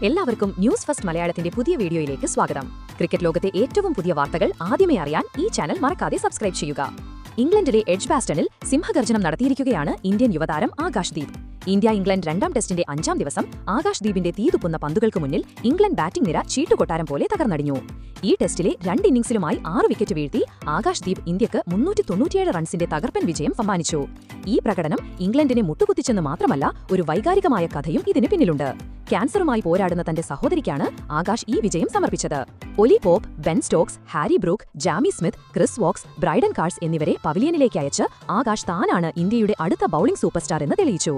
എല്ലാവർക്കും news first മലയാളത്തിന്റെ പുതിയ വീഡിയോയിലേക്ക് സ്വാഗതം. ക്രിക്കറ്റ് ലോകത്തെ ഏറ്റവും പുതിയ വാർത്തകൾ ആദ്യമേ അറിയാൻ ഈ ചാനൽ മറക്കാതെ സബ്സ്ക്രൈബ് ചെയ്യുക. ഇംഗ്ലണ്ടിലെ എഡ്ജ്ബാസ്റ്റണിൽ സിംഹഗർജനം നടത്തിയിരിക്കുകയാണ് ഇന്ത്യൻ യുവതാരം ആകാശ് ദീപ്. ഇന്ത്യ ഇംഗ്ലണ്ട് രണ്ടാം ടെസ്റ്റിന്റെ 5ാം ദിവസം ആകാശ് ദീപിന്റെ തീതുപ്പുന്ന പന്തുകൾക്ക് മുന്നിൽ ഇംഗ്ലണ്ട് ബാറ്റിംഗ് നിര ചീട്ടുകൊട്ടാരം പോലെ തകർന്നടിഞ്ഞു. ഈ ടെസ്റ്റിലെ 2 ഇന്നിംഗ്സിലുമായി 6 വിക്കറ്റ് വീഴ്ത്തി ആകാശ് ദീപ് ഇന്ത്യക്ക് 397 റൺസിന്റെ തകർപ്പൻ വിജയം സമ്മാനിച്ചു. ഈ പ്രകടനം ഇംഗ്ലണ്ടിനെ മുട്ടുകുത്തിച്ചെന്ന് മാത്രമല്ല, ഒരു വൈകാരികമായ കഥയും ഇതിന് പിന്നിലുണ്ട്. ക്യാൻസറുമായി പോരാടുന്ന തന്റെ സഹോദരിക്കാണ് ആകാശ് ഈ വിജയം സമർപ്പിച്ചത്. Ollie Pope, Ben Stokes, Harry Brook, Jamie Smith, Chris Woakes, Brydon Carse എന്നിവരെ പവലിയനിലേക്ക് അയച്ച് ആകാശ് താനാണ് ഇന്ത്യയുടെ അടുത്ത ബൌളിംഗ് സൂപ്പർസ്റ്റാർ എന്ന് തെളിയിച്ചു.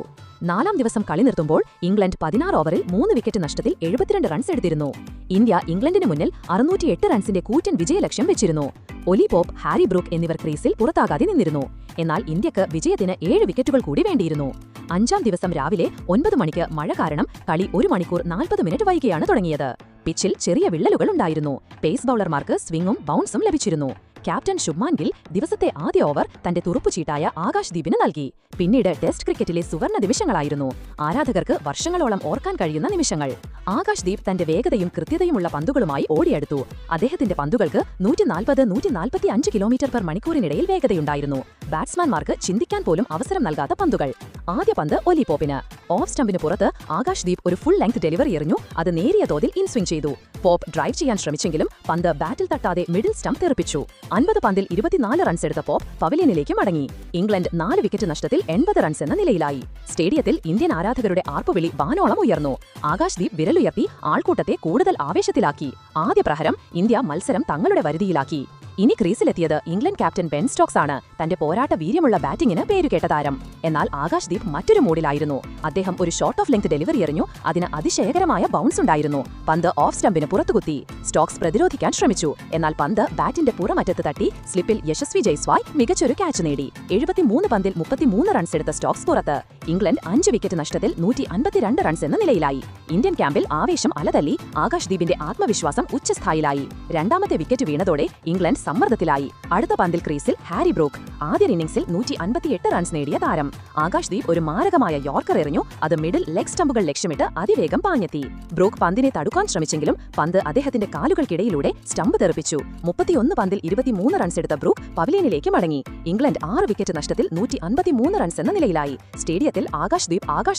4ാം ദിവസം കളി നിർത്തുമ്പോൾ ഇംഗ്ലണ്ട് 16 ഓവറിൽ 3 വിക്കറ്റ് നഷ്ടത്തിൽ 72 റൺസ് എടുത്തിരുന്നു. ഇന്ത്യ ഇംഗ്ലണ്ടിന് മുന്നിൽ 608 റൺസിന്റെ കൂറ്റൻ വിജയലക്ഷ്യം വെച്ചിരുന്നു. ഒലി പോപ്പ്, ഹാരി ബ്രൂക്ക് എന്നിവർ ക്രീസിൽ പുറത്താകാതെ നിന്നിരുന്നു. എന്നാൽ ഇന്ത്യക്ക് വിജയത്തിന് 7 വിക്കറ്റുകൾ കൂടി വേണ്ടിയിരുന്നു. 5ാം ദിവസം രാവിലെ 9 മണിക്ക് മഴ കാരണം കളി 1 മണിക്കൂർ 40 മിനിറ്റ് വൈകിയാണ് തുടങ്ങിയത്. പിച്ചിൽ ചെറിയ വിള്ളലുകൾ ഉണ്ടായിരുന്നു. പേസ് ബൌളർമാർക്ക് സ്വിംഗും ബൗൺസും ലഭിച്ചിരുന്നു. ക്യാപ്റ്റൻ ശുഭ്മാൻ ഗിൽ ദിവസത്തെ ആദ്യ ഓവർ തന്റെ തുറുപ്പുചീട്ടായ ആകാശ് ദീപിന് നൽകി. പിന്നീട് ടെസ്റ്റ് ക്രിക്കറ്റിലെ സുവർണ നിമിഷങ്ങളായിരുന്നു, ആരാധകർക്ക് വർഷങ്ങളോളം ഓർക്കാൻ കഴിയുന്ന നിമിഷങ്ങൾ. ആകാശ് ദീപ് തന്റെ വേഗതയും കൃത്യതയുമുള്ള പന്തുകളുമായി ഓടിയെടുത്തു. അദ്ദേഹത്തിന്റെ പന്തുകൾക്ക് 140-145 കിലോമീറ്റർ/മണിക്കൂറിനിടയിൽ വേഗതയുണ്ടായിരുന്നു. ബാറ്റ്സ്മാൻമാർക്ക് ചിന്തിക്കാൻ പോലും അവസരം നൽകാത്ത പന്തുകൾ. ആദ്യ പന്ത് ഒലി പോപ്പിന്. ഓഫ് സ്റ്റംപിന് പുറത്ത് ആകാശ് ദീപ് ഒരു ഫുൾ ലെങ്ത് ഡെലിവറി എറിഞ്ഞു. അത് നേരിയ തോതിൽ ഇൻസ്വിംഗ് ചെയ്തു. പോപ്പ് ഡ്രൈവ് ചെയ്യാൻ ശ്രമിച്ചെങ്കിലും പന്ത് ബാറ്റിൽ തട്ടാതെ മിഡിൽ സ്റ്റംപ് തെറിപ്പിച്ചു. 50 പന്തിൽ 24 റൺസ് എടുത്ത പോപ്പ് പവലിയനിലേക്ക് മടങ്ങി. ഇംഗ്ലണ്ട് 4 വിക്കറ്റ് നഷ്ടത്തിൽ 80 റൺസ് എന്ന നിലയിലായി. സ്റ്റേഡിയത്തിൽ ഇന്ത്യൻ ആരാധകരുടെ ആർപ്പുവിളി വാനോളം ഉയർന്നു. ആകാശ് ദീപ് വിരലുയർത്തി ആൾക്കൂട്ടത്തെ കൂടുതൽ ആവേശത്തിലാക്കി. ആദ്യ പ്രഹരം ഇന്ത്യ മത്സരം തങ്ങളുടെ വരുതിയിലാക്കി. ഇനി ക്രീസിലെത്തിയത് ഇംഗ്ലണ്ട് ക്യാപ്റ്റൻ ബെൻ സ്റ്റോക്സ് ആണ്, തന്റെ പോരാട്ട വീര്യമുള്ള ബാറ്റിംഗിന് പേരുകേട്ട താരം. എന്നാൽ ആകാശ് ദീപ് മറ്റൊരു മൂഡിലായിരുന്നു. അദ്ദേഹം ഒരു ഷോർട്ട് ഓഫ് ലെങ്ത് ഡെലിവറി എറിഞ്ഞു. അതിന് അതിശയകരമായ ബൗൺസ് ഉണ്ടായിരുന്നു. പന്ത് ഓഫ് സ്റ്റംപിന് പുറത്തുകുത്തി. സ്റ്റോക്സ് പ്രതിരോധിക്കാൻ ശ്രമിച്ചു. എന്നാൽ പന്ത് ബാറ്റിന്റെ പുറമറ്റത്ത് തട്ടി. സ്ലിപ്പിൽ യശസ്വി ജയ്സ്വാൾ മികച്ചൊരു ക്യാച്ച് നേടി. 73 പന്തിൽ 33 റൺസ് എടുത്ത സ്റ്റോക്സ് പുറത്ത്. ഇംഗ്ലണ്ട് 5 വിക്കറ്റ് നഷ്ടത്തിൽ 152 റൺസ് എന്ന നിലയിലായി. ഇന്ത്യൻ ക്യാമ്പിൽ ആവേശം അലതല്ലി. ആകാശ് ദീപിന്റെ ആത്മവിശ്വാസം ഉച്ചസ്ഥായിലായി. 2ാമത്തെ വിക്കറ്റ് വീണതോടെ ഇംഗ്ലണ്ട് സമ്മർദ്ദത്തിലായി. അടുത്ത പന്തിൽ ക്രീസിൽ ഹാരി ബ്രൂക്ക്. ആദ്യ ഇന്നിംഗ്സിൽ 158 റൺസ് നേടിയ താരം. ആകാശ് ദീപ് ഒരു മാരകമായ യോർക്കർ എറിഞ്ഞു. അത് മിഡിൽ ലെഗ് സ്റ്റംപുകൾ ലക്ഷ്യമിട്ട് അതിവേഗം പാഞ്ഞെത്തി. ബ്രൂക്ക് പന്തിനെ തടുക്കാൻ ശ്രമിച്ചെങ്കിലും പന്ത് അദ്ദേഹത്തിന്റെ കാലുകൾക്കിടയിലൂടെ സ്റ്റംപ് തെറിപ്പിച്ചു. 31 പന്തിൽ 23 റൺസ് എടുത്ത ബ്രൂക്ക് പവലിയനിലേക്ക് മടങ്ങി. ഇംഗ്ലണ്ട് 6 വിക്കറ്റ് നഷ്ടത്തിൽ 153 റൺസ് എന്ന നിലയിലായി. സ്റ്റേഡിയത്തിൽ ആകാശ്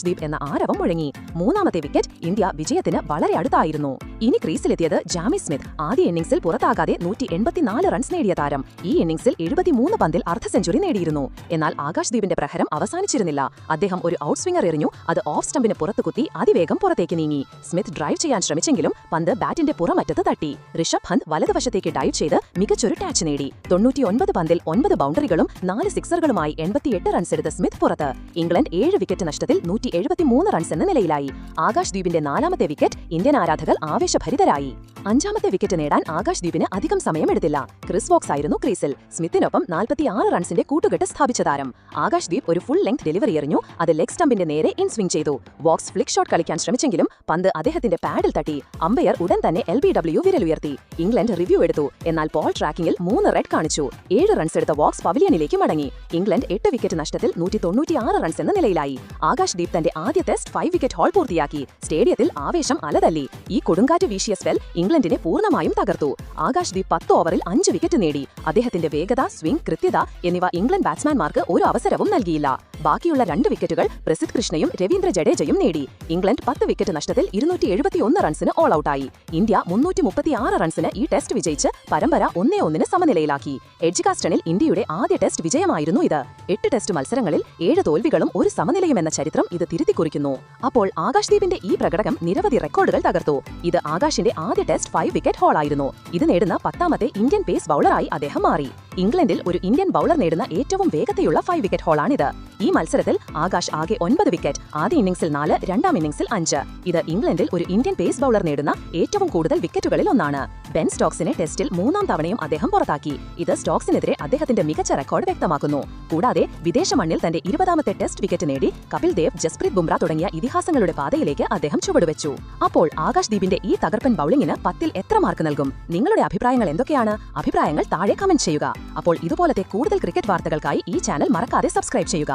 ദീപ് എന്ന ആരവം മുഴങ്ങി. 3ാമത്തെ വിക്കറ്റ് ഇന്ത്യ വിജയത്തിന് വളരെ അടുത്തായിരുന്നു. ഇനി ക്രീസിലെത്തിയത് ജാമി സ്മിത്ത്. ആദ്യ ഇന്നിംഗ്സിൽ പുറത്താകാതെ 184 റൺസ് നേടിയ താരം. ഈ ഇന്നിംഗ്സിൽ 73 പന്തിൽ അർദ്ധ സെഞ്ചുറി നേടിയിരുന്നു. എന്നാൽ ആകാശ് ദീപിന്റെ പ്രഹരം അവസാനിച്ചിരുന്നില്ല. അദ്ദേഹം ഒരു ഔട്ട് സ്വിംഗർ എറിഞ്ഞു. അത് ഓഫ് സ്റ്റംപിന് പുറത്തു കുത്തി അതിവേഗം പുറത്തേക്ക് നീങ്ങി. സ്മിത്ത് ഡ്രൈവ് ചെയ്യാൻ ശ്രമിച്ചെങ്കിലും പന്ത് ബാറ്റിന്റെ പുറമറ്റത്ത് തട്ടി. ഋഷഭ് പന്ത് വലതുവശത്തേക്ക് ഡൈവ് ചെയ്ത് മികച്ചൊരു ടാച്ച് നേടി. 99 പന്തിൽ 9 ബൗണ്ടറികളും 4 സിക്സറുകളുമായി 88 റൺസ് എടുത്ത സ്മിത്ത് പുറത്ത്. ഇംഗ്ലണ്ട് 7 വിക്കറ്റ് നഷ്ടത്തിൽ 173 റൺസ് എന്ന നിലയിലായി. ആകാശ് ദീപിന്റെ 4ാമത്തെ വിക്കറ്റ് ഇന്ത്യൻ ആരാധകർ ആവേശഭരിതരായി. 5ാമത്തെ വിക്കറ്റ് നേടാൻ ആകാശ് ദീപിന് അധികം സമയമെടുത്തില്ല. ക്രിസ് വോക്സ് ആയിരുന്നു ക്രീസിൽ. സ്മിത്തിനൊപ്പം 46 റൺസിന്റെ കൂട്ടുകെട്ട് സ്ഥാപിച്ച താരം. ആകാശ് ദീപ് ഒരു ഫുൾ ലെങ്ത് ഡെലിവറി എറിഞ്ഞു. അത് ലെഗ് സ്റ്റംപിന്റെ നേരെ ഇൻസ്വിംഗ് ചെയ്തു. വോക്സ് ഫ്ലിക് ഷോട്ട് കളിക്കാൻ ശ്രമിച്ചെങ്കിലും പന്ത് അദ്ദേഹത്തിന്റെ പാഡിൽ തട്ടി. അമ്പയർ ഉടൻ തന്നെ LBW വിരലുയർത്തി. ഇംഗ്ലണ്ട് റിവ്യൂ എടുത്തു. എന്നാൽ ബോൾ ട്രാക്കിംഗിൽ 3 റെഡ് കാണിച്ചു. 7 റൺസ് എടുത്ത വോക്സ് പവലിയനിലേക്ക് മടങ്ങി. ഇംഗ്ലണ്ട് 8 വിക്കറ്റ് നഷ്ടത്തിൽ 196 റൺസ് എന്ന നിലയിലായി. ആകാശ് ദീപ് തന്റെ ആദ്യ ടെസ്റ്റ് 5 വിക്കറ്റ് ഹോൾ പൂർത്തിയാക്കി. സ്റ്റേഡിയത്തിൽ ആവേശം അലതല്ലി. ഈ കൊടുങ്കാറ്റ് വീശിയ സ്പെൽ ഇംഗ്ലണ്ടിനെ പൂർണ്ണമായും തകർത്തു. ആകാശ് ദീപ് 10 ഓവറിൽ 5 വിക്കറ്റ് നേടി. അദ്ദേഹത്തിന്റെ വേഗത, സ്വിംഗ്, കൃത്യത എന്നിവ ഇംഗ്ലണ്ട് ബാറ്റ്സ്മാൻമാർക്ക് ഒരു അവസരവും നൽകിയില്ല. ബാക്കിയുള്ള 2 വിക്കറ്റുകൾ പ്രസിദ്ധ് കൃഷ്ണയും രവീന്ദ്ര ജഡേജയും നേടി. ഇംഗ്ലണ്ട് 10 വിക്കറ്റ് നഷ്ടത്തിൽ 271 റൺസിന് ഓൾ ഔട്ടായി. ഇന്ത്യ 336 റൺസിന് ഈ ടെസ്റ്റ് വിജയിച്ച് പരമ്പര 1-1 സമനിലയിലാക്കി. എഡ്ജ്ബാസ്റ്റണിൽ ഇന്ത്യയുടെ ആദ്യ ടെസ്റ്റ് വിജയമായിരുന്നു ഇത്. 8 ടെസ്റ്റ് മത്സരങ്ങളിൽ 7 തോൽവികളും 1 സമനിലയും എന്ന ചരിത്രം ഇത് തിരുത്തി കുറിക്കുന്നു. അപ്പോൾ ആകാശ് ദീപിന്റെ ഈ പ്രകടനം നിരവധി റെക്കോർഡുകൾ തകർത്തു. ഇത് ആകാശിന്റെ ആദ്യ ടെസ്റ്റ് 5 വിക്കറ്റ് ഹോൾ ആയിരുന്നു. ഇത് നേടുന്ന 10ാമത്തെ ഇന്ത്യൻ പേസ് ബൌളറായി അദ്ദേഹം മാറി. ഇംഗ്ലണ്ടിൽ ഒരു ഇന്ത്യൻ ബൌളർ നേടുന്ന ഏറ്റവും വേഗതയുള്ള 5 വിക്കറ്റ് ഹോളാണിത്. ഈ മത്സരത്തിൽ ആകാശ് ആകെ 9 വിക്കറ്റ്, ആദ്യ ഇന്നിംഗ്സിൽ 4, 2ാം ഇന്നിംഗ്സിൽ 5. ഇത് ഇംഗ്ലണ്ടിൽ ഒരു ഇന്ത്യൻ പേസ് ബൌളർ നേടുന്ന ഏറ്റവും കൂടുതൽ വിക്കറ്റുകളിൽ ഒന്നാണ്. ബെൻ സ്റ്റോക്സിനെ ടെസ്റ്റിൽ 3ാം തവണയും അദ്ദേഹം പുറത്താക്കി. ഇത് സ്റ്റോക്സിനെതിരെ അദ്ദേഹത്തിന്റെ മികച്ച റെക്കോർഡ് വ്യക്തമാക്കുന്നു. കൂടാതെ വിദേശ മണ്ണിൽ തന്റെ 20ാമത്തെ ടെസ്റ്റ് വിക്കറ്റ് നേടി കപിൽ ദേവ്, ജസ്പ്രീത് ബുംറ തുടങ്ങിയ ഇതിഹാസങ്ങളുടെ പാതയിലേക്ക് അദ്ദേഹം ചുവടുവെച്ചു. അപ്പോൾ ആകാശ് ദീപിന്റെ ഈ തകർപ്പൻ ബൌളിംഗിന് 10ൽ എത്ര മാർക്ക് നൽകും? നിങ്ങളുടെ അഭിപ്രായങ്ങൾ എന്തൊക്കെയാണ്? അഭിപ്രായങ്ങൾ താഴെ കമന്റ് ചെയ്യുക. അപ്പോൾ ഇതുപോലത്തെ കൂടുതൽ ക്രിക്കറ്റ് വാർത്തകൾക്കായി ഈ ചാനൽ മറക്കാതെ സബ്സ്ക്രൈബ് ചെയ്യുക.